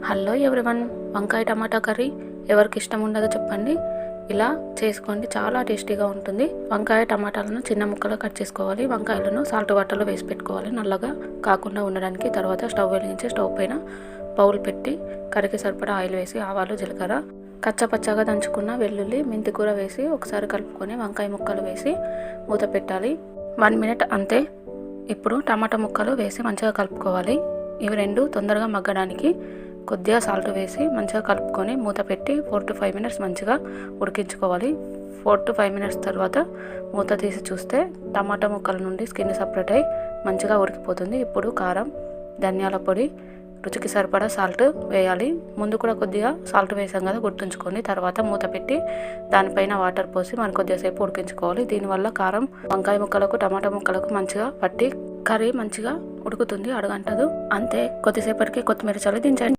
Hello everyone, వంకాయ టమాటా curry ఎవరికి ఇష్టం ఉండదో చెప్పండి. ఇలా చేసుకోండి, చాలా టేస్టీగా ఉంటుంది. వంకాయ టమాటాలను చిన్న ముక్కలు కట్ చేసుకోవాలి. వంకాయలను సాల్ట్ వాటర్లో వేసి పెట్టుకోవాలి, నల్లగా కాకుండా ఉండడానికి. తర్వాత స్టవ్ వెలిగించి స్టవ్ పైన బౌల్ పెట్టి కర్రీకి సరిపడా ఆయిల్ వేసి ఆవాలు, జీలకర్ర, కచ్చపచ్చగా దంచుకున్న వెల్లుల్లి, మెంతి కూర వేసి ఒకసారి కలుపుకొని వంకాయ ముక్కలు వేసి మూత పెట్టాలి. 1 మినిట్ అంతే. ఇప్పుడు టమాటా ముక్కలు వేసి మంచిగా కలుపుకోవాలి. ఇవి రెండు తొందరగా మగ్గడానికి కొద్దిగా సాల్ట్ వేసి మంచిగా కలుపుకొని మూత పెట్టి 4 to 5 మినిట్స్ మంచిగా ఉడికించుకోవాలి. 4 to 5 మినిట్స్ తర్వాత మూత తీసి చూస్తే టమాటా ముక్కల నుండి స్కిన్ సపరేట్ అయ్యి మంచిగా ఉడికిపోతుంది. ఇప్పుడు కారం, ధనియాల పొడి, రుచికి సరిపడా సాల్ట్ వేయాలి. ముందు కూడా కొద్దిగా సాల్ట్ వేసాం కదా, గుర్తుంచుకొని. తర్వాత మూత పెట్టి దానిపైన వాటర్ పోసి మరి కొద్దిగా సేపు ఉడికించుకోవాలి. దీనివల్ల కారం వంకాయ ముక్కలకు, టమాటా ముక్కలకు మంచిగా పట్టి కర్రీ మంచిగా ఉడుకుతుంది, అడుగంటదు. అంతే, కొద్దిసేపటికి కొత్తిమీర చల్లి దించండి.